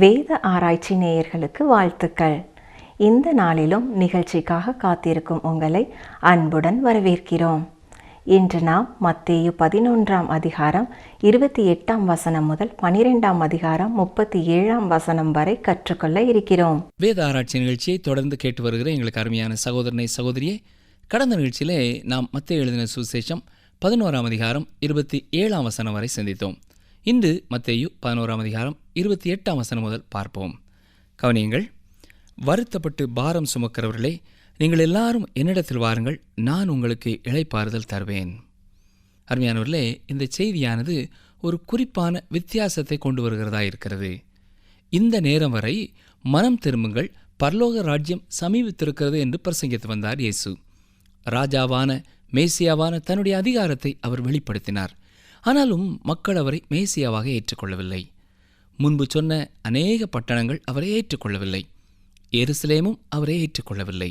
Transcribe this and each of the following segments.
வேத ஆராய்ச்சி நேயர்களுக்கு வாழ்த்துக்கள். இந்த நாளிலும் நிகழ்ச்சிக்காக காத்திருக்கும் உங்களை அன்புடன் வரவேற்கிறோம். இன்று நாம் மத்தேயு 11ஆம் அதிகாரம் 28ஆம் வசனம் முதல் 12ஆம் அதிகாரம் 37ஆம் வசனம் வரை கற்றுக்கொள்ள இருக்கிறோம். வேத ஆராய்ச்சி நிகழ்ச்சியை தொடர்ந்து கேட்டு வருகிற எங்களுக்கு அருமையான சகோதரனை சகோதரியே, கடந்த நிகழ்ச்சியிலே நாம் மத்தேயு எழுதின சுவிசேஷம் 11ஆம் அதிகாரம் 27ஆம் வசனம் வரை சிந்தித்தோம். இன்று மத்தேயு 11ஆம் அதிகாரம் 28ஆம் வசனம் முதல் பார்ப்போம். கவனியுங்கள். வருத்தப்பட்டு பாரம் சுமக்கிறவர்களே, நீங்கள் எல்லாரும் என்னிடத்தில் வாருங்கள், நான் உங்களுக்கு இளைப்பாறுதல் தருவேன். அருமையானவர்களே, இந்த செய்தியானது ஒரு குறிப்பான வித்தியாசத்தை கொண்டு வருகிறதா இருக்கிறது. இந்த நேரம் வரை மனம் திரும்புங்கள், பரலோக ராஜ்யம் சமீபித்திருக்கிறது என்று பிரசங்கித்து வந்தார் இயேசு. ராஜாவான மேசியாவான தன்னுடைய அதிகாரத்தை அவர் வெளிப்படுத்தினார். ஆனாலும் மக்கள் அவரை மேசியாவாக ஏற்றுக்கொள்ளவில்லை. முன்பு சொன்ன அநேக பட்டணங்கள் அவரை ஏற்றுக்கொள்ளவில்லை. எருசலேமும் அவரை ஏற்றுக்கொள்ளவில்லை.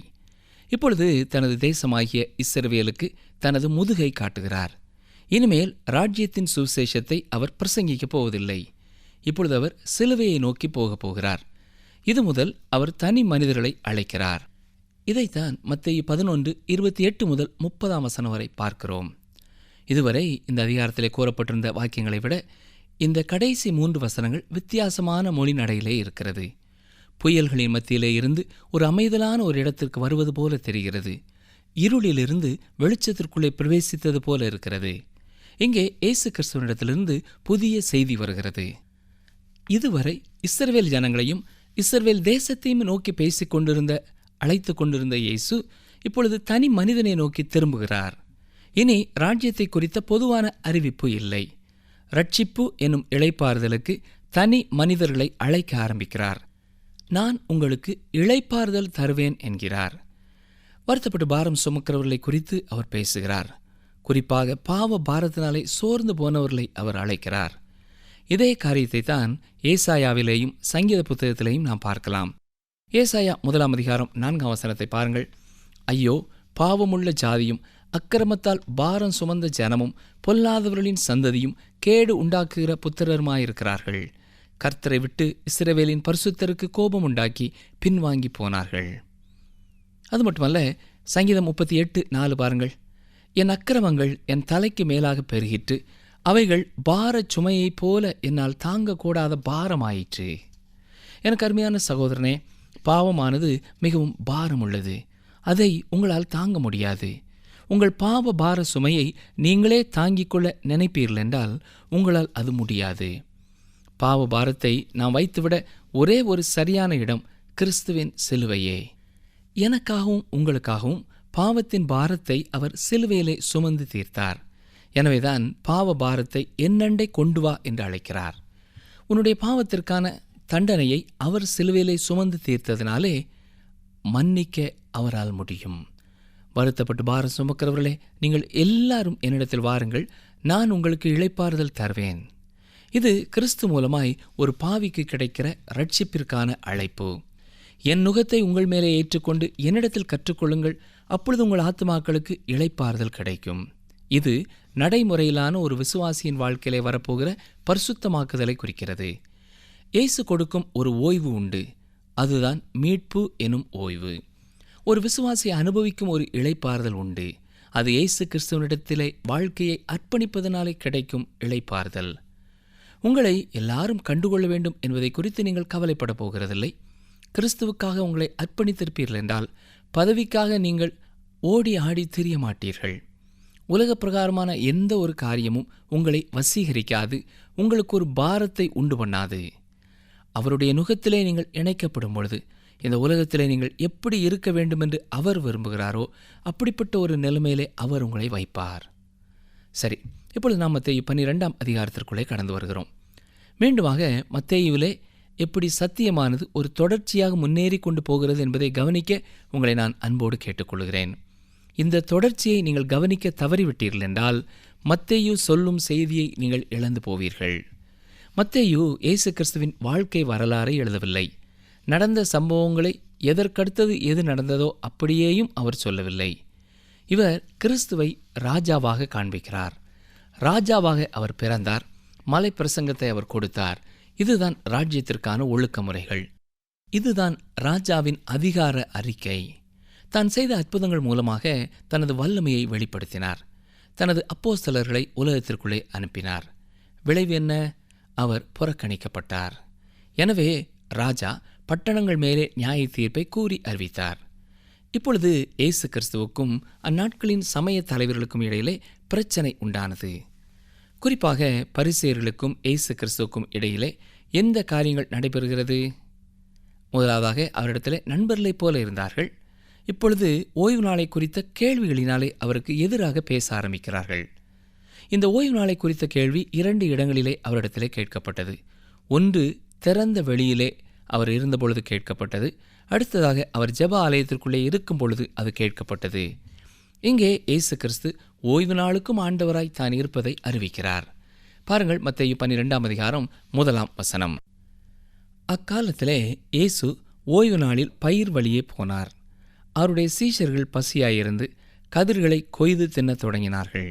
இப்பொழுது தனது தேசமாகிய இஸ்ரவேலுக்கு தனது முதுகை காட்டுகிறார். இனிமேல் ராஜ்யத்தின் சுவிசேஷத்தை அவர் பிரசங்கிக்கப் போவதில்லை. இப்பொழுது அவர் சிலுவையை நோக்கி போகப் போகிறார். இது முதல் அவர் தனி மனிதர்களை அழைக்கிறார். இதைத்தான் மத்தேயு 11:28 முதல் 30ஆம் வசனம் வரை பார்க்கிறோம். இதுவரை இந்த அதிகாரத்திலே கூறப்பட்டிருந்த வாக்கியங்களை விட இந்த கடைசி 3 வசனங்கள் வித்தியாசமான மொழி நடையிலே இருக்கிறது. புயல்களின் மத்தியிலே இருந்து ஒரு அமைதலான ஒரு இடத்திற்கு வருவது போல தெரிகிறது. இருளிலிருந்து வெளிச்சத்திற்குள்ளே பிரவேசித்தது போல இருக்கிறது. இங்கே இயேசு கிறிஸ்துவனிடத்திலிருந்து புதிய செய்தி வருகிறது. இதுவரை இஸ்ரவேல் ஜனங்களையும் இஸ்ரவேல் தேசத்தையும் நோக்கி பேசிக் கொண்டிருந்த அழைத்து கொண்டிருந்த இயேசு இப்பொழுது தனி மனிதனை நோக்கி திரும்புகிறார். இனி ராஜ்யத்தை குறித்த பொதுவான அறிவிப்பு இல்லை. ரட்சிப்பு என்னும் இளைப்பாறுதலுக்கு தனி மனிதர்களை அழைக்க ஆரம்பிக்கிறார். நான் உங்களுக்கு இளைப்பாறுதல் தருவேன் என்கிறார். வருத்தப்பட்டு பாரம் சுமக்கிறவர்களை குறித்து அவர் பேசுகிறார். குறிப்பாக பாவ பாரத்தினாலே சோர்ந்து போனவர்களை அவர் அழைக்கிறார். இதே காரியத்தை தான் ஏசாயாவிலேயும் சங்கீத புத்தகத்திலேயும் நாம் பார்க்கலாம். ஏசாயா 1ஆம் அதிகாரம் 4ஆம் வசனத்தை பாருங்கள். ஐயோ, பாவமுள்ள ஜாதியும் அக்கிரமத்தால் பாரம் சுமந்த ஜனமும் பொல்லாதவர்களின் சந்ததியும் கேடு உண்டாக்குகிற புத்திரருமாயிருக்கிறார்கள். கர்த்தரை விட்டு இஸ்ரவேலின் பரிசுத்தருக்கு கோபம் உண்டாக்கி பின்வாங்கி போனார்கள். அது மட்டுமல்ல, சங்கீதம் 38:4 பாருங்கள். என் அக்கிரமங்கள் என் தலைக்கு மேலாக பெருகிற்று, அவைகள் பார சுமையைப் போல என்னால் தாங்கக்கூடாத பாரமாயிற்று. எனக்கு அருமையான சகோதரனே, பாவமானது மிகவும் பாரம் உள்ளது. அதை உங்களால் தாங்க முடியாது. உங்கள் பாவ பார சுமையை நீங்களே தாங்கிக் கொள்ள நினைப்பீர்கள் என்றால் உங்களால் அது முடியாது. பாவ பாரத்தை நாம் வைத்துவிட ஒரே ஒரு சரியான இடம் கிறிஸ்துவின் சிலுவையே. எனக்காகவும் உங்களுக்காகவும் பாவத்தின் பாரத்தை அவர் சிலுவையிலே சுமந்து தீர்த்தார். எனவேதான் பாவ பாரத்தை என்னண்டை கொண்டு வா என்று அழைக்கிறார். உன்னுடைய பாவத்திற்கான தண்டனையை அவர் சிலுவையிலே சுமந்து தீர்த்ததினாலே மன்னிக்க அவரால் முடியும். வருத்தப்பட்டு பாரம் சுமக்கிறவர்களே, நீங்கள் எல்லாரும் என்னிடத்தில் வாருங்கள், நான் உங்களுக்கு இளைப்பாறுதல் தருவேன். இது கிறிஸ்து மூலமாய் ஒரு பாவிக்கு கிடைக்கிற ரட்சிப்பிற்கான அழைப்பு. என் நுகத்தை உங்கள் மேலே ஏற்றுக்கொண்டு என்னிடத்தில் கற்றுக்கொள்ளுங்கள், அப்பொழுது உங்கள் ஆத்துமாக்களுக்கு இளைப்பாறுதல் கிடைக்கும். இது நடைமுறையிலான ஒரு விசுவாசியின் வாழ்க்கையிலே வரப்போகிற பரிசுத்தமாக்குதலை குறிக்கிறது. இயேசு கொடுக்கும் ஒரு ஓய்வு உண்டு. அதுதான் மீட்பு எனும் ஓய்வு. ஒரு விசுவாசியை அனுபவிக்கும் ஒரு இளைப்பாறுதல் உண்டு. அது இயேசு கிறிஸ்துவனிடத்திலே வாழ்க்கையை அர்ப்பணிப்பதனாலே கிடைக்கும் இளைப்பாறுதல். உங்களை எல்லாரும் கண்டுகொள்ள வேண்டும் என்பதை குறித்து நீங்கள் கவலைப்பட போகிறதில்லை. கிறிஸ்துவுக்காக உங்களை அர்ப்பணித்திருப்பீர்கள் என்றால் பதவிக்காக நீங்கள் ஓடி ஆடி திரிய மாட்டீர்கள். உலக பிரகாரமான எந்த ஒரு காரியமும் உங்களை வசீகரிக்காது, உங்களுக்கு ஒரு பாரத்தை உண்டு பண்ணாது. அவருடைய நுகத்திலே நீங்கள் இணைக்கப்படும் பொழுது இந்த உலகத்திலே நீங்கள் எப்படி இருக்க வேண்டும் என்று அவர் விரும்புகிறாரோ அப்படிப்பட்ட ஒரு நிலைமையிலே அவர் உங்களை வைப்பார். சரி, இப்பொழுது நாம் மத்தேயு 12ஆம் அதிகாரத்திற்குள்ளே கடந்து வருகிறோம். மீண்டுமாக மத்தேயுவிலே எப்படி சத்தியமானது ஒரு தொடர்ச்சியாக முன்னேறி கொண்டு போகிறது என்பதை கவனிக்க உங்களை நான் அன்போடு கேட்டுக்கொள்கிறேன். இந்த தொடர்ச்சியை நீங்கள் கவனிக்க தவறிவிட்டீர்கள் என்றால் மத்தேயு சொல்லும் செய்தியை நீங்கள் இழந்து போவீர்கள். மத்தேயு இயேசு கிறிஸ்துவின் வாழ்க்கை வரலாறை எழுதவில்லை. நடந்த சம்பவங்களை எதற்கடுத்தது எது நடந்ததோ அப்படியேயும் அவர் சொல்லவில்லை. இவர் கிறிஸ்துவை ராஜாவாக காண்பிக்கிறார். ராஜாவாக அவர் பிறந்தார். மலை பிரசங்கத்தை அவர் கொடுத்தார். இதுதான் ராஜ்யத்திற்கான ஒழுக்க முறைகள். இதுதான் ராஜாவின் அதிகார அறிக்கை. தான் செய்த அற்புதங்கள் மூலமாக தனது வல்லமையை வெளிப்படுத்தினார். தனது அப்போஸ்தலர்களை உலகத்திற்குள்ளே அனுப்பினார். விளைவு என்ன? அவர் புறக்கணிக்கப்பட்டார். எனவே ராஜா பட்டணங்கள் மேலே நியாய தீர்ப்பை கூறி அறிவித்தார். இப்பொழுது இயேசு கிறிஸ்துவுக்கும் அந்நாட்களின் சமய தலைவர்களுக்கும் இடையிலே பிரச்சனை உண்டானது. குறிப்பாக பரிசேயர்களுக்கும் இயேசு கிறிஸ்துவுக்கும் இடையிலே எந்த காரியங்கள் நடைபெறுகிறது? முதலாவதாக அவரிடத்திலே நண்பர்களைப் போல இருந்தார்கள். இப்பொழுது ஓய்வு நாளை குறித்த கேள்விகளினாலே அவருக்கு எதிராக பேச ஆரம்பிக்கிறார்கள். இந்த ஓய்வு நாளை குறித்த கேள்வி 2 இடங்களிலே அவரிடத்திலே கேட்கப்பட்டது. ஒன்று திறந்த வெளியிலே அவர் இருந்தபொழுது கேட்கப்பட்டது. அடுத்ததாக அவர் ஜெப ஆலயத்திற்குள்ளே இருக்கும் பொழுது அது கேட்கப்பட்டது. இங்கே இயேசு கிறிஸ்து ஓய்வு நாளுக்கும் ஆண்டவராய் தான் இருப்பதை அறிவிக்கிறார். பாருங்கள், மத்தேயு 12ஆம் அதிகாரம் 1ஆம் வசனம். அக்காலத்திலே இயேசு ஓய்வு நாளில் பயிர் வழியே போனார். அவருடைய சீஷர்கள் பசியாயிருந்து கதிர்களை கொய்து தின்னத் தொடங்கினார்கள்.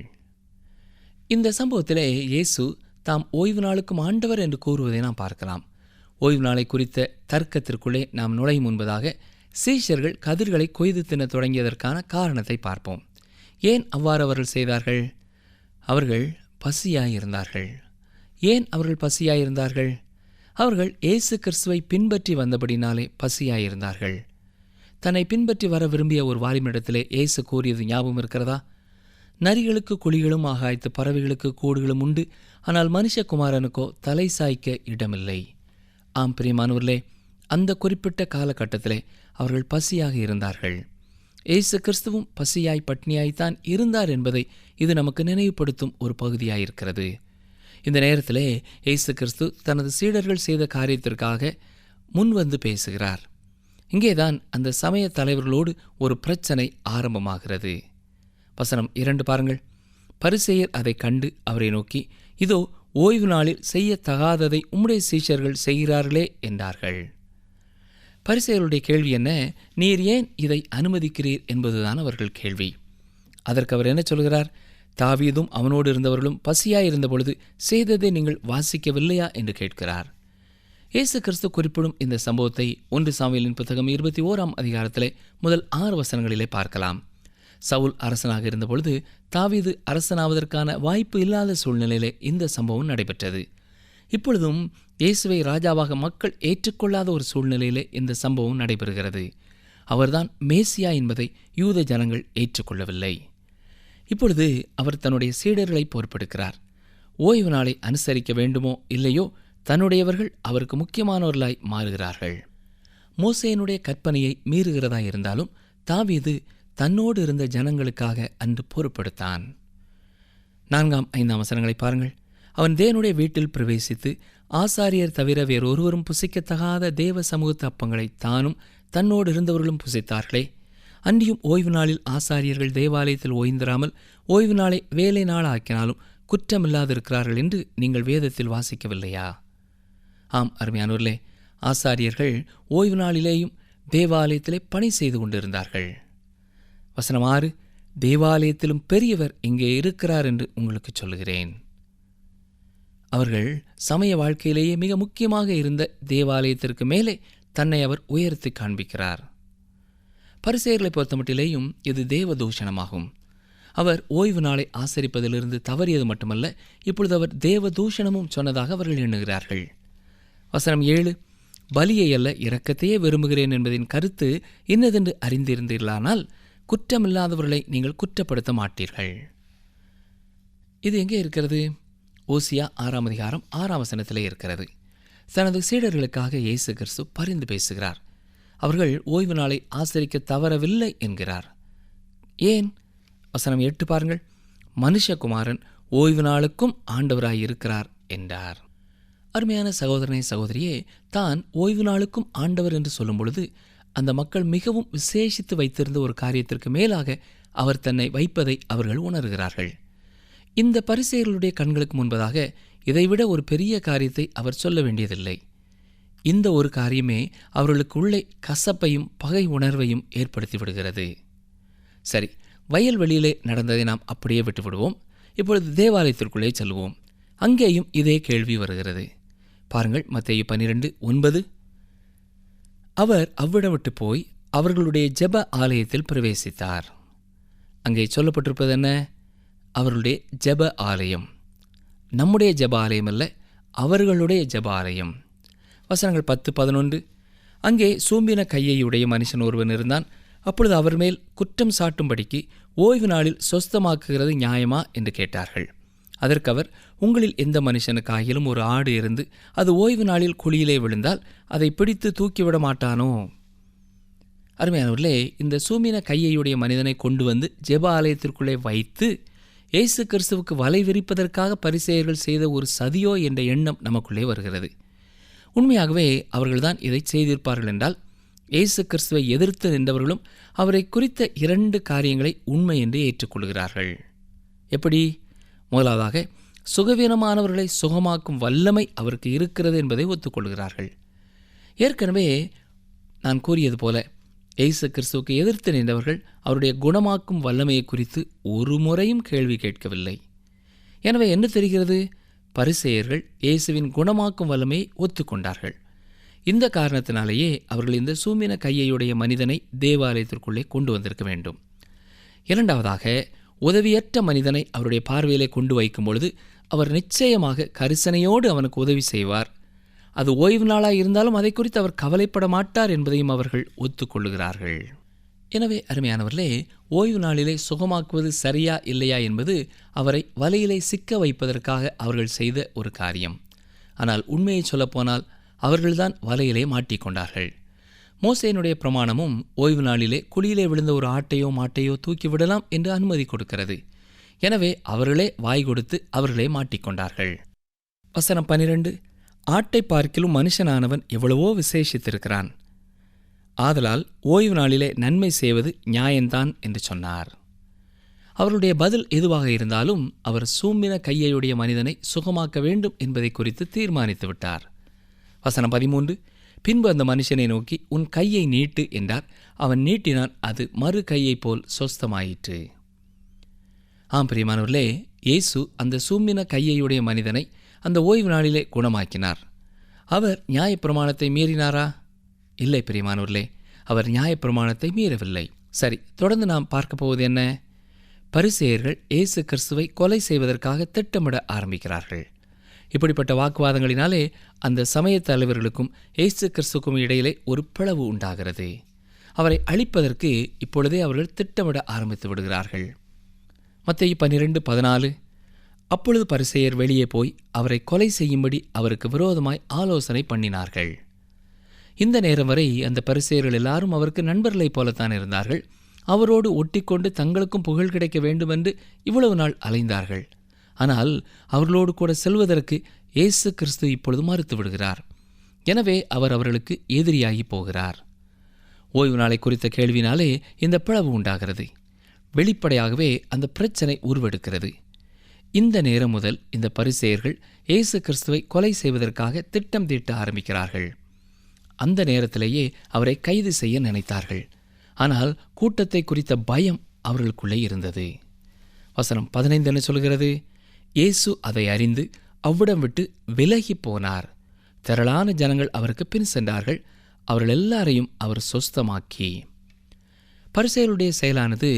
இந்த சம்பவத்திலே இயேசு தாம் ஓய்வு நாளுக்கும் ஆண்டவர் என்று கூறுவதை நாம் பார்க்கலாம். ஓய்வு நாளை குறித்த தர்க்கத்திற்குள்ளே நாம் நுழையும் முன்பதாக சீஷர்கள் கதிர்களை கொய்து தின்னத் தொடங்கியதற்கான காரணத்தை பார்ப்போம். ஏன் அவ்வாறு அவர்கள் செய்தார்கள்? அவர்கள் பசியாயிருந்தார்கள். ஏன் அவர்கள் பசியாயிருந்தார்கள்? அவர்கள் இயேசு கிறிஸ்துவை பின்பற்றி வந்தபடினாலே பசியாயிருந்தார்கள். தன்னை பின்பற்றி வர விரும்பிய ஒரு வாலிபனிடத்திலே இயேசு கூறியது ஞாபகம் இருக்கிறதா? நரிகளுக்கு குழிகளும் ஆகாய்த்து பறவைகளுக்கு கூடுகளும் உண்டு, ஆனால் மனுஷகுமாரனுக்கோ தலை சாய்க்க இடமில்லை. ஆம் பிரியமானவர்களே, அந்த குறிப்பிட்ட காலகட்டத்திலே அவர்கள் பசியாக இருந்தார்கள். இயேசு கிறிஸ்துவும் பசியாய் பட்னியாய்த்தான் இருந்தார் என்பதை இது நமக்கு நினைவுபடுத்தும் ஒரு பகுதியாயிருக்கிறது. இந்த நேரத்திலே இயேசு கிறிஸ்து தனது சீடர்கள் செய்த காரியத்திற்காக முன்வந்து பேசுகிறார். இங்கேதான் அந்த சமய தலைவர்களோடு ஒரு பிரச்சனை ஆரம்பமாகிறது. வசனம் 2 பாருங்கள். பரிசேயர் அதை கண்டு அவரை நோக்கி, இதோ ஓய்வு நாளில் செய்யத்தகாததை உம்முடைய சீஷர்கள் செய்கிறார்களே என்றார்கள். பரிசேயருடைய கேள்வி என்ன? நீர் ஏன் இதை அனுமதிக்கிறீர் என்பதுதான் அவர்கள் கேள்வி. அதற்கு அவர் என்ன சொல்கிறார்? தாவீதும் அவனோடு இருந்தவர்களும் பசியாயிருந்த பொழுது செய்ததை நீங்கள் வாசிக்கவில்லையா என்று கேட்கிறார். இயேசு கிறிஸ்து குறிப்பிடும் இந்த சம்பவத்தை 1 சாமுவேலின் புத்தகம் 21ஆம் அதிகாரத்திலே முதல் 6 வசனங்களிலே பார்க்கலாம். சவுல் அரசனாக இருந்தபொழுது தாவீது அரசனாவதற்கான வாய்ப்பு இல்லாத சூழ்நிலையிலே இந்த சம்பவம் நடைபெற்றது. இப்பொழுதும் இயேசுவை ராஜாவாக மக்கள் ஏற்றுக்கொள்ளாத ஒரு சூழ்நிலையிலே இந்த சம்பவம் நடைபெறுகிறது. அவர்தான் மேசியா என்பதை யூத ஜனங்கள் ஏற்றுக்கொள்ளவில்லை. இப்பொழுது அவர் தன்னுடைய சீடர்களை பொறுப்பெடுக்கிறார். ஓய்வு நாளை அனுசரிக்க வேண்டுமோ இல்லையோ தன்னுடையவர்கள் அவருக்கு முக்கியமானவர்களாய் மாறுகிறார்கள். மோசேயினுடைய கற்பனையை மீறுகிறதா இருந்தாலும் தாவீது தன்னோடு இருந்த ஜனங்களுக்காக அன்று பொறுப்படுத்தான். 4ஆம் 5ஆம் வசனங்களை பாருங்கள். அவன் தேவனுடைய வீட்டில் பிரவேசித்து ஆசாரியர் தவிர வேறொருவரும் புசிக்கத்தகாத தேவ சமூகத்து அப்பங்களை தானும் தன்னோடு இருந்தவர்களும் புசித்தார்களே. அன்றியும் ஓய்வு நாளில் ஆசாரியர்கள் தேவாலயத்தில் ஓய்ந்திராமல் ஓய்வு நாளை வேலை நாள் ஆக்கினாலும் குற்றமில்லாதிருக்கிறார்கள் என்று நீங்கள் வேதத்தில் வாசிக்கவில்லையா? ஆம் அருமையானோர்களே, ஆசாரியர்கள் ஓய்வு நாளிலேயும் தேவாலயத்திலே பணி செய்து கொண்டிருந்தார்கள். வசனம் 6, தேவாலயத்திலும் பெரியவர் இங்கே இருக்கிறார் என்று உங்களுக்கு சொல்லுகிறேன். அவர்கள் சமய வாழ்க்கையிலேயே மிக முக்கியமாக இருந்த தேவாலயத்திற்கு மேலே தன்னை அவர் உயர்த்தி காண்பிக்கிறார். பரிசேயர்களை பொறுத்தமட்டிலேயும் இது தேவ தூஷணமாகும். அவர் ஓய்வு நாளை ஆசரிப்பதிலிருந்து தவறியது மட்டுமல்ல, இப்பொழுது அவர் தேவ தூஷணமும் சொன்னதாக அவர்கள் எண்ணுகிறார்கள். வசனம் 7, பலியை அல்ல இரக்கத்தையே விரும்புகிறேன் என்பதின் கருத்து இன்னதென்று அறிந்திருந்தீர்களானால் குற்றமில்லாதவர்களை நீங்கள் குற்றப்படுத்த மாட்டீர்கள். இது எங்கே இருக்கிறது? ஓசியா 6ஆம் அதிகாரம் 6ஆம் வசனத்திலே இருக்கிறது. தனது சீடர்களுக்காக இயேசு கிறிஸ்து பரிந்து பேசுகிறார். அவர்கள் ஓய்வு நாளை ஆசரிக்க தவறவில்லை என்கிறார். ஏன்? வசனம் 8 பாருங்கள். மனுஷகுமாரன் ஓய்வு நாளுக்கும் ஆண்டவராய் இருக்கிறார் என்றார். அருமையான சகோதரனே சகோதரியே, தான் ஓய்வு நாளுக்கும் ஆண்டவர் என்று சொல்லும் பொழுது அந்த மக்கள் மிகவும் விசேஷித்து வைத்திருந்த ஒரு காரியத்திற்கு மேலாக அவர் தன்னை வைப்பதை அவர்கள் உணர்கிறார்கள். இந்த பரிசேயர்களுடைய கண்களுக்கு முன்பதாக இதைவிட ஒரு பெரிய காரியத்தை அவர் சொல்ல வேண்டியதில்லை. இந்த ஒரு காரியமே அவர்களுக்கு உள்ளே கசப்பையும் பகை உணர்வையும் ஏற்படுத்தி விடுகிறது. சரி, வயல்வெளியிலே நடந்ததை நாம் அப்படியே விட்டுவிடுவோம். இப்பொழுது தேவாலயத்திற்குள்ளே செல்வோம். அங்கேயும் இதே கேள்வி வருகிறது. பாருங்கள், மத்தேயு 12:9. அவர் அவ்விடம் விட்டு போய் அவர்களுடைய ஜெப ஆலயத்தில் பிரவேசித்தார். அங்கே சொல்லப்பட்டிருப்பது என்ன? அவர்களுடைய ஜெப ஆலயம். நம்முடைய ஜெப ஆலயம் அல்ல, அவர்களுடைய ஜெப ஆலயம். வசனங்கள் 10, 11. அங்கே சூம்பின கையையுடைய மனுஷன் ஒருவன் இருந்தான். அப்பொழுது அவர் மேல் குற்றம் சாட்டும்படிக்கு ஓய்வு நாளில் சொஸ்தமாக்குகிறது நியாயமா என்று கேட்டார்கள். அதற்கு அவர், உங்களில் எந்த மனுஷனுக்காகிலும் ஒரு ஆடு இருந்து அது ஓய்வு நாளில் குழியிலே விழுந்தால் அதை பிடித்து தூக்கிவிட மாட்டானோ? அருமையானவர்களே, இந்த சூம்பின கையையுடைய மனிதனை கொண்டு வந்து ஜெப ஆலயத்திற்குள்ளே வைத்து இயேசு கிறிஸ்துவுக்கு வலை விரிப்பதற்காக பரிசேயர்கள் செய்த ஒரு சதியோ என்ற எண்ணம் நமக்குள்ளே வருகிறது. உண்மையாகவே அவர்கள்தான் இதை செய்திருப்பார்கள் என்றால், இயேசு கிறிஸ்துவை எதிர்த்து நின்றவர்களும் அவரை குறித்த 2 காரியங்களை உண்மை என்று ஏற்றுக்கொள்கிறார்கள். எப்படி? முதலாவதாக, சுகவீனமானவர்களை சுகமாக்கும் வல்லமை அவருக்கு இருக்கிறது என்பதை ஒத்துக்கொள்கிறார்கள். ஏற்கனவே நான் கூறியது போல, இயேசு கிறிஸ்துவுக்கு எதிர்த்து நின்றவர்கள் அவருடைய குணமாக்கும் வல்லமையை குறித்து ஒரு முறையும் கேள்வி கேட்கவில்லை. எனவே என்ன தெரிகிறது? பரிசேயர்கள் இயேசுவின் குணமாக்கும் வல்லமையை ஒத்துக்கொண்டார்கள். இந்த காரணத்தினாலேயே அவர்கள் இந்த சூம்பின கையையுடைய மனிதனை தேவாலயத்திற்குள்ளே கொண்டு வந்திருக்க வேண்டும். இரண்டாவதாக, உதவியற்ற மனிதனை அவருடைய பார்வையிலே கொண்டு வைக்கும் பொழுது அவர் நிச்சயமாக கரிசனையோடு அவனுக்கு உதவி செய்வார். அது ஓய்வு நாளாக இருந்தாலும் அதை குறித்து அவர் கவலைப்பட மாட்டார் என்பதையும் அவர்கள் ஒத்துக்கொள்ளுகிறார்கள். எனவே அருமையானவர்களே, ஓய்வு நாளிலே சுகமாக்குவது சரியா இல்லையா என்பது அவரை வலையிலே சிக்க வைப்பதற்காக அவர்கள் செய்த ஒரு காரியம். ஆனால் உண்மையை சொல்லப்போனால் அவர்கள்தான் வலையிலே மாட்டிக்கொண்டார்கள். மோசேயினுடைய பிரமாணமும் ஓய்வு நாளிலே குழியிலே விழுந்த ஒரு ஆட்டையோ மாட்டையோ தூக்கிவிடலாம் என்று அனுமதி கொடுக்கிறது. எனவே அவர்களே வாய் கொடுத்து அவர்களே மாட்டிக்கொண்டார்கள். வசனம் 12. ஆட்டை பார்க்கிலும் மனுஷனானவன் எவ்வளவோ விசேஷித்திருக்கிறான். ஆதலால் ஓய்வு நாளிலே நன்மை செய்வது நியாயந்தான் என்று சொன்னார். அவருடைய பதில் எதுவாக இருந்தாலும் அவர் சூம்பின கையையுடைய மனிதனை சுகமாக்க வேண்டும் என்பதை குறித்து தீர்மானித்து விட்டார். வசனம் 13. பின்பு அந்த மனுஷனை நோக்கி, உன் கையை நீட்டு என்றார். அவன் நீட்டினான், அது மறு கையைப் போல் சொஸ்தமாயிற்று. ஆம் பிரியமானவர்களே, இயேசு அந்த சூம்பின கையையுடைய மனிதனை அந்த ஓய்வு நாளிலே குணமாக்கினார். அவர் நியாயப்பிரமாணத்தை மீறினாரா? இல்லை பிரியமானவர்களே, அவர் நியாயப்பிரமாணத்தை மீறவில்லை. சரி, தொடர்ந்து நாம் பார்க்க போவது என்ன? பரிசேயர்கள் இயேசு கிறிஸ்துவை கொலை செய்வதற்காக திட்டமிட ஆரம்பிக்கிறார்கள். இப்படிப்பட்ட வாக்குவாதங்களினாலே அந்த சமய தலைவர்களுக்கும் இயேசு கிறிஸ்துவுக்கும் இடையிலே ஒரு பிளவு உண்டாகிறது. அவரை அழிப்பதற்கு இப்பொழுதே அவர்கள் திட்டமிட ஆரம்பித்து விடுகிறார்கள். மத்தேயு 12:14. அப்பொழுது பரிசேயர் வெளியே போய் அவரை கொலை செய்யும்படி அவருக்கு விரோதமாய் ஆலோசனை பண்ணினார்கள். இந்த நேரம் வரை அந்த பரிசேயர்கள் எல்லாரும் அவருக்கு நண்பர்களைப் போலத்தான் இருந்தார்கள். அவரோடு ஒட்டிக்கொண்டு தங்களுக்கும் புகழ் கிடைக்க வேண்டுமென்று இவ்வளவு நாள் அலைந்தார்கள். ஆனால் அவர்களோடு கூட செல்வதற்கு இயேசு கிறிஸ்து இப்பொழுது மறுத்து விடுகிறார். எனவே அவர் அவர்களுக்கு எதிரியாகி போகிறார். ஓய்வு நாளை குறித்த கேள்வினாலே இந்த பிளவு உண்டாகிறது. வெளிப்படையாகவே அந்த பிரச்சனை உருவெடுக்கிறது. இந்த நேரம் முதல் இந்த பரிசேயர்கள் இயேசு கிறிஸ்துவை கொலை செய்வதற்காக திட்டம் தீட்ட ஆரம்பிக்கிறார்கள். அந்த நேரத்திலேயே அவரை கைது செய்ய நினைத்தார்கள். ஆனால் கூட்டத்தை குறித்த பயம் அவர்களுக்குள்ளே இருந்தது. வசனம் 15 என்ன சொல்கிறது? இயேசு அதை அறிந்து அவ்விடம் விட்டு விலகி போனார். திரளான ஜனங்கள் அவருக்கு பின் சென்றார்கள். அவர்கள் எல்லாரையும் அவர் சொஸ்தமாக்கி. பரிசேயருடைய செயலானது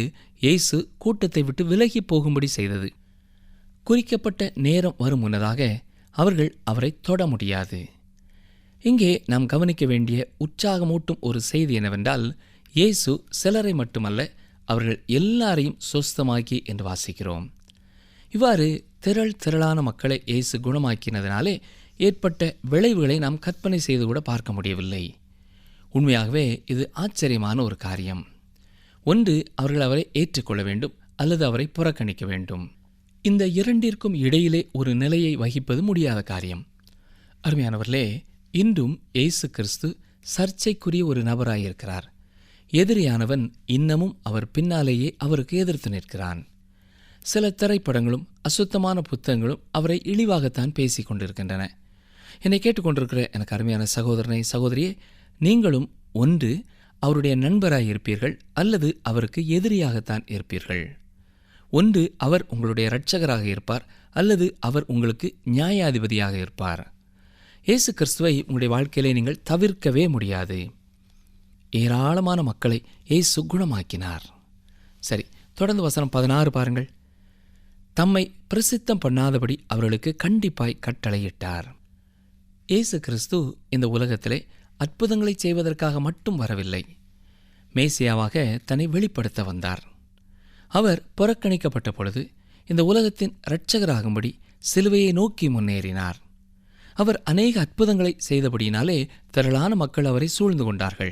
இயேசு கூட்டத்தை விட்டு விலகி போகும்படி செய்தது. குறிக்கப்பட்ட நேரம் வரும் முன்னதாக அவர்கள் அவரை தொட முடியாது. இங்கே நாம் கவனிக்க வேண்டிய உற்சாகமூட்டும் ஒரு செய்தி என்னவென்றால், இயேசு சிலரை மட்டுமல்ல, அவர்கள் எல்லாரையும் சொஸ்தமாக்கி என்று வாசிக்கிறோம். இவ்வாறு திரளான மக்களை இயேசு குணமாக்கினதினாலே ஏற்பட்ட விளைவுகளை நாம் கற்பனை செய்து கூட பார்க்க முடியவில்லை. உண்மையாகவே இது ஆச்சரியமான ஒரு காரியம். ஒன்று, அவர்கள் அவரை ஏற்றுக்கொள்ள வேண்டும், அல்லது அவரை புறக்கணிக்க வேண்டும். இந்த இரண்டிற்கும் இடையிலே ஒரு நிலையை வகிப்பது முடியாத காரியம். அருமையானவர்களே, இன்றும் இயேசு கிறிஸ்து சர்ச்சைக்குரிய ஒரு நபராயிருக்கிறார். எதிரியானவன் இன்னமும் அவர் பின்னாலேயே அவருக்கு எதிர்த்து நிற்கிறான். சில திரைப்படங்களும் அசுத்தமான புத்தகங்களும் அவரை இழிவாகத்தான் பேசிக் கொண்டிருக்கின்றன. என்னை கேட்டுக்கொண்டிருக்கிற எனக்கு அருமையான சகோதரனை சகோதரியே, நீங்களும் ஒன்று அவருடைய நண்பராயிருப்பீர்கள், அல்லது அவருக்கு எதிரியாகத்தான் இருப்பீர்கள். ஒன்று அவர் உங்களுடைய இரட்சகராக இருப்பார், அல்லது அவர் உங்களுக்கு நியாயாதிபதியாக இருப்பார். இயேசு கிறிஸ்துவை உங்களுடைய வாழ்க்கையிலே நீங்கள் தவிர்க்கவே முடியாது. ஏராளமான மக்களை இயேசு குணமாக்கினார். சரி, தொடர்ந்து வசனம் 16 பாருங்கள். தம்மை பிரசித்தம் பண்ணாதபடி அவர்களுக்கு கண்டிப்பாய் கட்டளையிட்டார். இயேசு கிறிஸ்து இந்த உலகத்திலே அற்புதங்களை செய்வதற்காக மட்டும் வரவில்லை, மேசியாவாக தன்னை வெளிப்படுத்த வந்தார். அவர் புறக்கணிக்கப்பட்ட பொழுது இந்த உலகத்தின் இரட்சகராகும்படி சிலுவையை நோக்கி முன்னேறினார். அவர் அநேக அற்புதங்களை செய்தபடியினாலே திரளான மக்கள் அவரை சூழ்ந்து கொண்டார்கள்.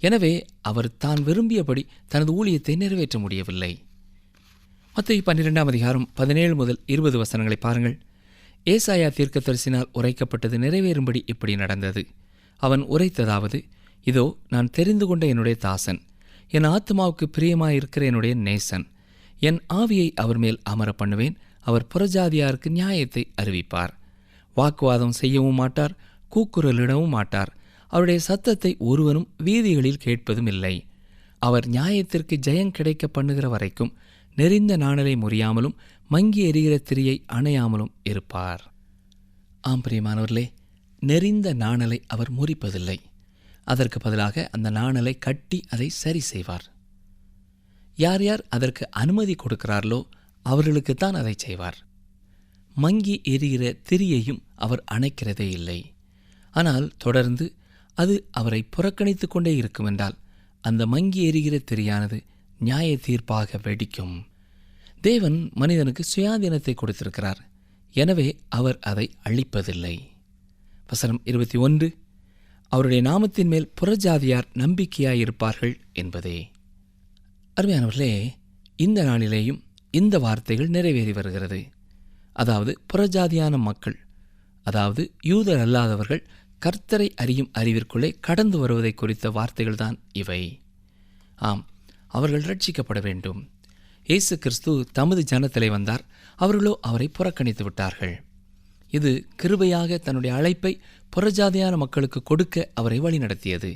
எனவே அவர் தான் விரும்பியபடி தனது ஊழியத்தை நிறைவேற்ற முடியவில்லை. மத்தேயு 12ஆம் அதிகாரம் 17 முதல் 20 வசனங்களை பாருங்கள். ஏசாயா தீர்க்கதரிசினால் உரைக்கப்பட்டது நிறைவேறும்படி இப்படி நடந்தது. அவன் உரைத்ததாவது, இதோ நான் தெரிந்து கொண்ட என்னுடைய தாசன், என் ஆத்மாவுக்கு பிரியமாயிருக்கிற என்னுடைய நேசன், என் ஆவியை அவர் மேல் அமர பண்ணுவேன். அவர் புறஜாதியாருக்கு நியாயத்தை அறிவிப்பார். வாக்குவாதம் செய்யவும் மாட்டார், கூக்குரலிடவும் மாட்டார். அவருடைய சத்தத்தை ஒருவனும் வீதிகளில் கேட்பதும் இல்லை. அவர் நியாயத்திற்கு ஜெயம் கிடைக்க பண்ணுகிற வரைக்கும் நெறிந்த நாணலை முறியாமலும் மங்கி எரிகிற திரியை அணையாமலும் இருப்பார். ஆம் பிரியமானவர்களே, நெறிந்த நாணலை அவர் முறிப்பதில்லை. அதற்கு பதிலாக அந்த நாணலை கட்டி அதை சரி செய்வார். யார் யார் அதற்கு அனுமதி கொடுக்கிறார்களோ அவர்களுக்குத்தான் அதை செய்வார். மங்கி எரிகிற திரியையும் அவர் அணைக்கிறதே இல்லை. ஆனால் தொடர்ந்து அது அவரை புறக்கணித்து கொண்டே இருக்குமென்றால் அந்த மங்கி எரிகிற திரியானது நியாய தீர்ப்பாக வெடிக்கும். தேவன் மனிதனுக்கு சுயாதீனத்தை கொடுத்திருக்கிறார். எனவே அவர் அதை அழிப்பதில்லை. வசனம் 21, அவருடைய நாமத்தின் மேல் புறஜாதியார் நம்பிக்கையாயிருப்பார்கள் என்பதே. அருமையானவர்களே, இந்த நாளிலேயும் இந்த வார்த்தைகள் நிறைவேறி வருகிறது. அதாவது புறஜாதியான மக்கள், அதாவது யூதர் அல்லாதவர்கள் கர்த்தரை அறியும் அறிவிற்குள்ளே கடந்து வருவதை குறித்த வார்த்தைகள்தான் இவை. ஆம், அவர்கள் ரட்சிக்கப்பட வேண்டும். இயேசு கிறிஸ்து தமது ஜனத்திலே வந்தார், அவர்களோ அவரை புறக்கணித்து விட்டார்கள். இது கிருபையாக தன்னுடைய அழைப்பை புறஜாதியான மக்களுக்கு கொடுக்க அவரை வழிநடத்தியது.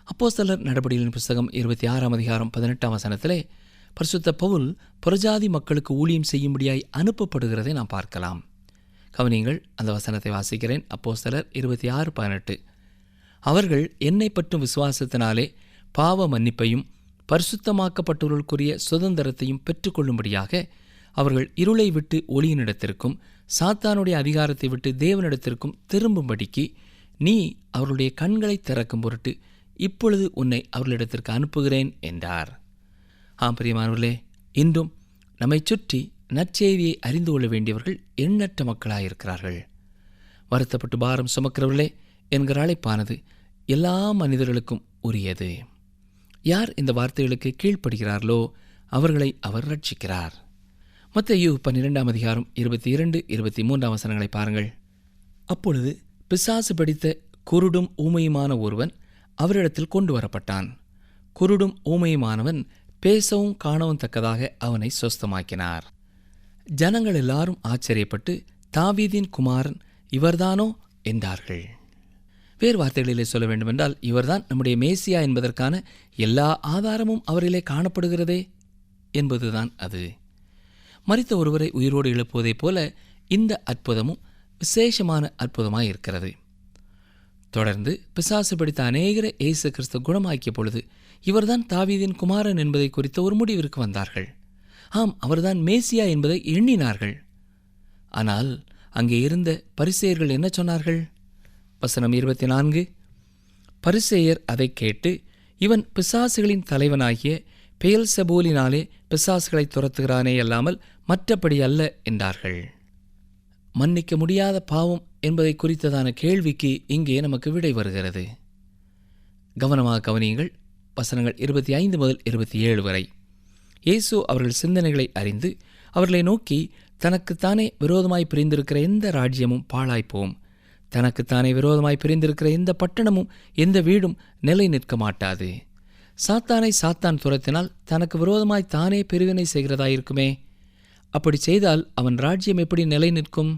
அப்போஸ்தலர் நடபடிகளின் புத்தகம் 26ஆம் அதிகாரம் 18ஆம் வசனத்திலே பரிசுத்த பவுல் புறஜாதி மக்களுக்கு ஊழியம் செய்யும்படியாய் அனுப்பப்படுகிறதை நாம் பார்க்கலாம். கவனியங்கள், அந்த வசனத்தை வாசிக்கிறேன். அப்போஸ்தலர் 26:18, அவர்கள் என்னை பற்றும் விசுவாசத்தினாலே பாவ மன்னிப்பையும் பரிசுத்தமாக்கப்பட்டவர்களுக்குரிய சுதந்திரத்தையும் பெற்றுக்கொள்ளும்படியாக அவர்கள் இருளை விட்டு ஒளியினிடத்திற்கும் சாத்தானுடைய அதிகாரத்தை விட்டு தேவனிடத்திற்கும் திரும்பும்படிக்கு நீ அவர்களுடைய கண்களை திறக்கும் பொருட்டு இப்பொழுது உன்னை அவர்களிடத்திற்கு அனுப்புகிறேன் என்றார். ஆம் பிரியமானவர்களே, இன்றும் நம்மை சுற்றி நற்செய்தியை அறிந்து கொள்ள வேண்டியவர்கள் எண்ணற்ற மக்களாயிருக்கிறார்கள். வருத்தப்பட்டு பாரம் சுமக்கிறவர்களே என்கிற அழைப்பானது எல்லா மனிதர்களுக்கும் உரியது. யார் இந்த வார்த்தைகளுக்கு கீழ்ப்படுகிறார்களோ அவர்களை அவர் ரட்சிக்கிறார். மத்தேயு 12ஆம் அதிகாரம் 22-23 வசனங்களை பாருங்கள். அப்பொழுது பிசாசு பிடித்த குருடும் ஊமையுமான ஒருவன் அவரிடத்தில் கொண்டு வரப்பட்டான். குருடும் ஊமையுமானவன் பேசவும் காணவும் தக்கதாக அவனை சொஸ்தமாக்கினார். ஜனங்கள் எல்லாரும் ஆச்சரியப்பட்டு, தாவீதின் குமாரன் இவர்தானோ என்றார்கள். வேறு வார்த்தைகளிலே சொல்ல வேண்டுமென்றால், இவர்தான் நம்முடைய மேசியா என்பதற்கான எல்லா ஆதாரமும் அவரிலே காணப்படுகிறதே என்பதுதான் அது. மரித்த ஒருவரை உயிரோடு எழுப்புவதைப் போல இந்த அற்புதமும் விசேஷமான அற்புதமாயிருக்கிறது. தொடர்ந்து பிசாசு பிடித்த அநேகரை இயேசு கிறிஸ்து குணமாக்கிய பொழுது இவர்தான் தாவீதின் குமாரன் என்பதை குறித்த ஒரு முடிவிற்கு வந்தார்கள். ஆம், அவர்தான் மேசியா என்பதை எண்ணினார்கள். ஆனால் அங்கே இருந்த பரிசேயர்கள் என்ன சொன்னார்கள்? வசனம் 24, பரிசேயர் அதை கேட்டு, இவன் பிசாசுகளின் தலைவனாகிய பெயல்செபூலினாலே பிசாசுகளை துரத்துகிறானே அல்லாமல் மற்றபடி அல்ல என்றார்கள். மன்னிக்க முடியாத பாவம் என்பதை குறித்ததான கேள்விக்கு இங்கே நமக்கு விடை வருகிறது. கவனமாக கவனியுங்கள். வசனங்கள் 25 முதல் 27 வரை. இயேசு அவர்கள் சிந்தனைகளை அறிந்து அவர்களை நோக்கி, தனக்குத்தானே விரோதமாய் பிரிந்திருக்கிற எந்த ராஜ்யமும் பாழாய்ப்போம், தனக்குத்தானே விரோதமாய் பிரிந்திருக்கிற எந்த பட்டணமும் எந்த வீடும் நிலை நிற்க மாட்டாது. சாத்தானை சாத்தான் துரத்தினால் தனக்கு விரோதமாய் தானே பிரிவினை செய்கிறதாயிருக்குமே. அப்படி செய்தால் அவன் ராஜ்யம் எப்படி நிலை நிற்கும்?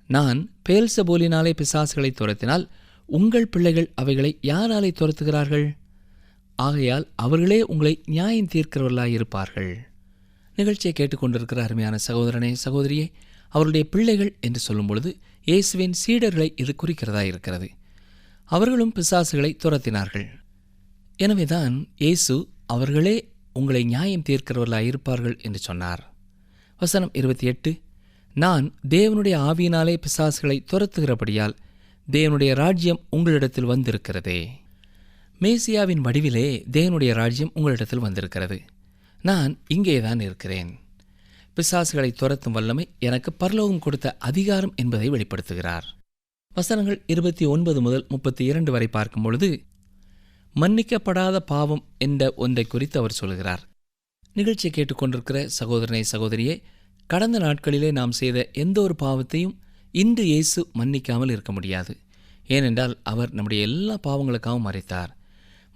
நான் பெயல்செபூலினாலே பிசாசுகளை துரத்தினால் உங்கள் பிள்ளைகள் அவைகளை யாராலே துரத்துகிறார்கள்? ஆகையால் அவர்களே உங்களை நியாயம் தீர்க்கிறவர்களாயிருப்பார்கள். நிகழ்ச்சியை கேட்டுக்கொண்டிருக்கிற அருமையான சகோதரனே, சகோதரியே, அவருடைய பிள்ளைகள் என்று சொல்லும் பொழுது இயேசுவின் சீடர்களை இது குறிக்கிறதா இருக்கிறது. அவர்களும் பிசாசுகளை துரத்தினார்கள். எனவேதான் இயேசு அவர்களே உங்களை நியாயம் தீர்க்கிறவர்களாக இருப்பார்கள் என்று சொன்னார். வசனம் 28, நான் தேவனுடைய ஆவியினாலே பிசாசுகளை துரத்துகிறபடியால் தேவனுடைய ராஜ்யம் உங்களிடத்தில் வந்திருக்கிறதே. மேசியாவின் வடிவிலே தேவனுடைய ராஜ்யம் உங்களிடத்தில் வந்திருக்கிறது. நான் இங்கேதான் இருக்கிறேன். பிசாசுகளை துரத்தும் வல்லமை எனக்கு பரலோகம் கொடுத்த அதிகாரம் என்பதை வெளிப்படுத்துகிறார். வசனங்கள் 29 முதல் 32 வரை பார்க்கும் பொழுது மன்னிக்கப்படாத பாவம் என்ற ஒன்றை குறித்து அவர் சொல்கிறார். நிகழ்ச்சியை கேட்டுக்கொண்டிருக்கிற சகோதரனை சகோதரியே, கடந்த நாட்களிலே நாம் செய்த எந்த ஒரு பாவத்தையும் இன்று இயேசு மன்னிக்காமல் இருக்க முடியாது. ஏனென்றால் அவர் நம்முடைய எல்லா பாவங்களுக்காகவும் மரித்தார்.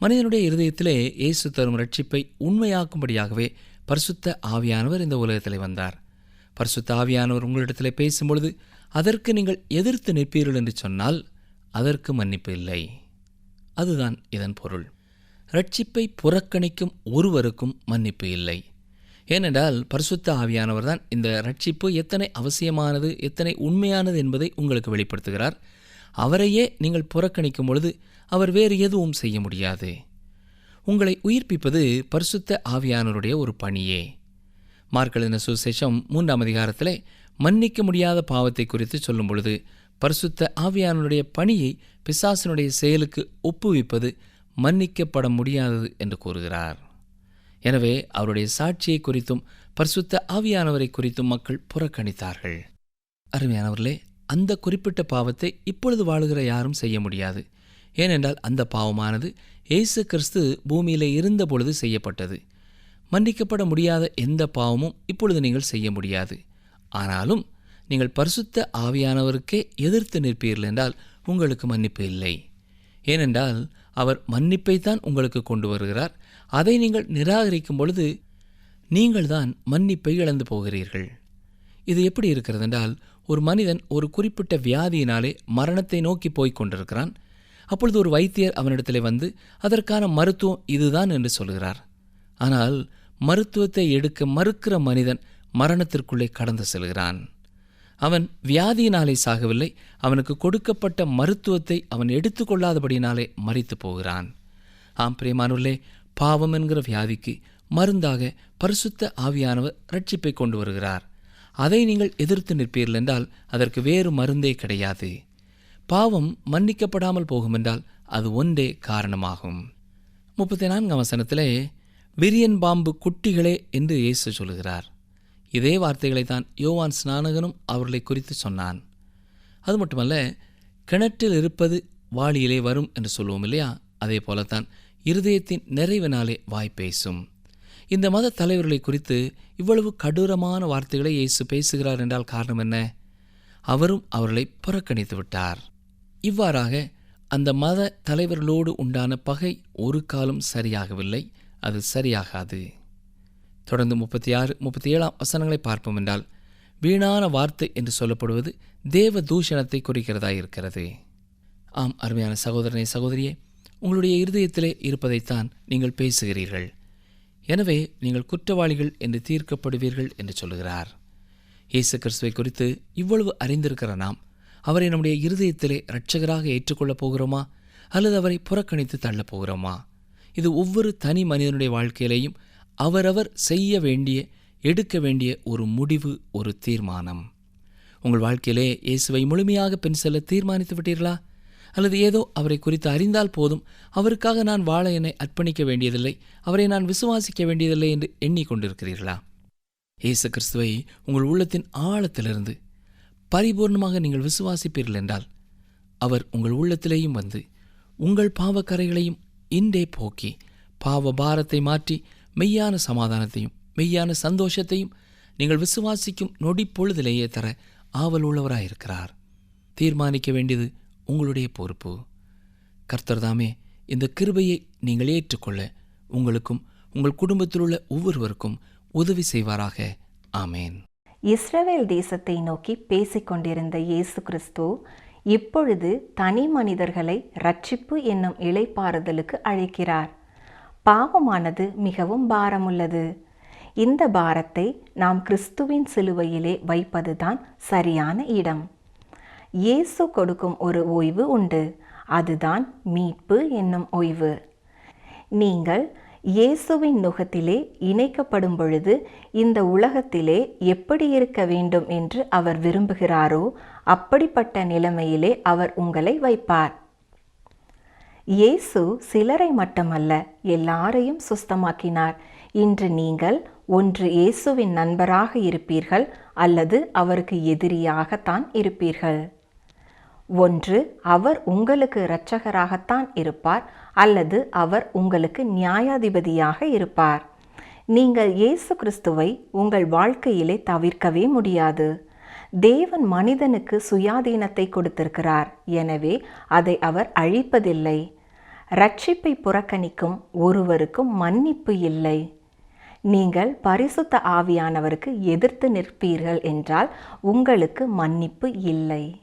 மனிதனுடைய இருதயத்திலே இயேசு தரும் ரட்சிப்பை உண்மையாக்கும்படியாகவே பரிசுத்த ஆவியானவர் இந்த உலகத்திலே வந்தார். பரிசுத்த ஆவியானவர் உங்களிடத்திலே பேசும்பொழுது அதற்கு நீங்கள் எதிர்த்து நிற்பீர்கள் என்று சொன்னால் அதற்கு மன்னிப்பு இல்லை. அதுதான் இதன் பொருள். ரட்சிப்பை புறக்கணிக்கும் ஒருவருக்கும் மன்னிப்பு இல்லை. ஏனென்றால் பரிசுத்த ஆவியானவர் தான் இந்த ரட்சிப்பு எத்தனை அவசியமானது, எத்தனை உண்மையானது என்பதை உங்களுக்கு வெளிப்படுத்துகிறார். அவரையே நீங்கள் புறக்கணிக்கும் பொழுது அவர் வேறு எதுவும் செய்ய முடியாது. உங்களை உயிர்ப்பிப்பது பரிசுத்த ஆவியானவருடைய ஒரு பணியே. மார்க் எழுதின சுவிசேஷம் 3ஆம் அதிகாரத்திலே மன்னிக்க முடியாத பாவத்தை குறித்து சொல்லும் பொழுது பரிசுத்த ஆவியானவருடைய பணியை பிசாசினுடைய செயலுக்கு ஒப்புவிப்பது மன்னிக்கப்பட முடியாதது என்று கூறுகிறார். எனவே அவருடைய சாட்சியை குறித்தும் பரிசுத்த ஆவியானவரை குறித்தும் மக்கள் புறக்கணித்தார்கள். அருமையானவர்களே, அந்த குறிப்பிட்ட பாவத்தை இப்பொழுது வாழுகிற யாரும் செய்ய முடியாது. ஏனென்றால் அந்த பாவமானது இயேசு கிறிஸ்து பூமியிலே இருந்த பொழுது செய்யப்பட்டது. மன்னிக்கப்பட முடியாத எந்த பாவமும் இப்பொழுது நீங்கள் செய்ய முடியாது. ஆனாலும் நீங்கள் பரிசுத்த ஆவியானவருக்கே எதிர்த்து நிற்பீர்கள் என்றால் உங்களுக்கு மன்னிப்பு இல்லை. ஏனென்றால் அவர் மன்னிப்பைத்தான் உங்களுக்கு கொண்டு வருகிறார். அதை நீங்கள் நிராகரிக்கும் பொழுது நீங்கள் தான் மன்னிப்பை இழந்து போகிறீர்கள். இது எப்படி இருக்கிறது என்றால், ஒரு மனிதன் ஒரு குறிப்பிட்ட வியாதியினாலே மரணத்தை நோக்கி போய்க் கொண்டிருக்கிறான். அப்பொழுது ஒரு வைத்தியர் அவனிடத்திலே வந்து அதற்கான மருத்துவம் இதுதான் என்று சொல்கிறார். ஆனால் மருத்துவத்தை எடுக்க மறுக்கிற மனிதன் மரணத்திற்குள்ளே கடந்து செல்கிறான். அவன் வியாதியினாலே சாகவில்லை, அவனுக்கு கொடுக்கப்பட்ட மருத்துவத்தை அவன் எடுத்துக்கொள்ளாதபடினாலே மரித்து போகிறான். ஆம் பிரியமானவர்களே, பாவம் என்கிற வியாதிக்கு மருந்தாக பரிசுத்த ஆவியானவர் ரட்சிப்பை கொண்டு வருகிறார். அதை நீங்கள் எதிர்த்து நிற்பீர்கள் என்றால் அதற்கு வேறு மருந்தே கிடையாது. பாவம் மன்னிக்கப்படாமல் போகுமென்றால் அது ஒன்றே காரணமாகும். 34ஆம் வசனத்திலே விரியன் பாம்பு குட்டிகளே என்று இயேசு சொல்கிறார். இதே வார்த்தைகளை தான் யோவான் ஸ்நானகனும் அவர்களை குறித்து சொன்னான். அது மட்டுமல்ல, கிணற்றில் இருப்பது வாளியிலே வரும் என்று சொல்லுவோம் இல்லையா? அதே போலத்தான் இருதயத்தின் நிறைவினாலே வாய் பேசும். இந்த மத தலைவர்களை குறித்து இவ்வளவு கடூரமான வார்த்தைகளை இயேசு பேசுகிறார் என்றால் காரணம் என்ன? அவரும் அவர்களை புறக்கணித்து விட்டார். இவ்வாறாக அந்த மத தலைவர்களோடு உண்டான பகை ஒரு காலம் சரியாகவில்லை, அது சரியாகாது. தொடர்ந்து 36, 37ஆம் வசனங்களை பார்ப்போம் என்றால், வீணான வார்த்தை என்று சொல்லப்படுவது தேவ தூஷணத்தை குறிக்கிறதா இருக்கிறது. ஆம் அருமையான சகோதரனே சகோதரியே, உங்களுடைய இருதயத்திலே இருப்பதைத்தான் நீங்கள் பேசுகிறீர்கள். எனவே நீங்கள் குற்றவாளிகள் என்று தீர்க்கப்படுவீர்கள் என்று சொல்லுகிறார். இயேசு கிறிஸ்துவை குறித்து இவ்வளவு அறிந்திருக்கிற நாம் அவரை நம்முடைய இருதயத்திலே இரட்சகராக ஏற்றுக்கொள்ளப் போகிறோமா அல்லது அவரை புறக்கணித்து தள்ளப் போகிறோமா? இது ஒவ்வொரு தனி மனிதனுடைய வாழ்க்கையிலேயும் அவரவர் செய்ய வேண்டிய, எடுக்க வேண்டிய ஒரு முடிவு, ஒரு தீர்மானம். உங்கள் வாழ்க்கையிலே இயேசுவை முழுமையாக பின் செல்ல தீர்மானித்து விட்டீர்களா? அல்லது ஏதோ அவரை குறித்து அறிந்தால் போதும், அவருக்காக நான் வாழ என்னை அர்ப்பணிக்க வேண்டியதில்லை, அவரை நான் விசுவாசிக்க வேண்டியதில்லை என்று எண்ணிக்கொண்டிருக்கிறீர்களா? இயேசு கிறிஸ்துவை உங்கள் உள்ளத்தின் ஆழத்திலிருந்து பரிபூர்ணமாக நீங்கள் விசுவாசிப்பீர்கள் என்றால் அவர் உங்கள் உள்ளத்திலேயும் வந்து உங்கள் பாவக்கரைகளையும் இன்றே போக்கி பாவ பாரத்தை மாற்றி மெய்யான சமாதானத்தையும் மெய்யான சந்தோஷத்தையும் நீங்கள் விசுவாசிக்கும் நொடி பொழுதிலேயே தர ஆவல் உள்ளவராயிருக்கிறார். தீர்மானிக்க வேண்டியது உங்களுடைய பொறுப்பு. கர்த்தர் தாமே இந்த கிருபையை நீங்கள் ஏற்றுக்கொள்ள உங்களுக்கும் உங்கள் குடும்பத்திலுள்ள ஒவ்வொருவருக்கும் உதவி செய்வாராக. ஆமேன். இஸ்ரவேல் தேசத்தை நோக்கி பேசிக்கொண்டிருந்த இயேசு கிறிஸ்து இப்பொழுது தனி மனிதர்களை ரட்சிப்பு என்னும் இளைப்பாறுதலுக்கு அழைக்கிறார். பாவமானது மிகவும் பாரமுள்ளது. இந்த பாரத்தை நாம் கிறிஸ்துவின் சிலுவையிலே வைப்பதுதான் சரியான இடம். இயேசு கொடுக்கும் ஒரு ஓய்வு உண்டு. அதுதான் மீட்பு என்னும் ஓய்வு. நீங்கள் இயேசுவின் நுகத்திலே இணைக்கப்படும் பொழுது இந்த உலகத்திலே எப்படி இருக்க வேண்டும் என்று அவர் விரும்புகிறாரோ அப்படிப்பட்ட நிலைமையிலே அவர் உங்களை வைப்பார். இயேசு சிலரை மட்டுமல்ல, எல்லாரையும் சுஸ்தமாக்கினார். இன்று நீங்கள் ஒன்று இயேசுவின் நண்பராக இருப்பீர்கள் அல்லது அவருக்கு எதிரியாகத்தான் இருப்பீர்கள். ஒன்று அவர் உங்களுக்கு இரட்சகராகத்தான் இருப்பார் அல்லது அவர் உங்களுக்கு நியாயாதிபதியாக இருப்பார். நீங்கள் இயேசு கிறிஸ்துவை உங்கள் வாழ்க்கையிலே தவிர்க்கவே முடியாது. தேவன் மனிதனுக்கு சுயாதீனத்தை கொடுத்திருக்கிறார். எனவே அதை அவர் அழிப்பதில்லை. இரட்சிப்பை புறக்கணிக்கும் ஒருவருக்கும் மன்னிப்பு இல்லை. நீங்கள் பரிசுத்த ஆவியானவருக்கு எதிர்த்து நிற்பீர்கள் என்றால் உங்களுக்கு மன்னிப்பு இல்லை.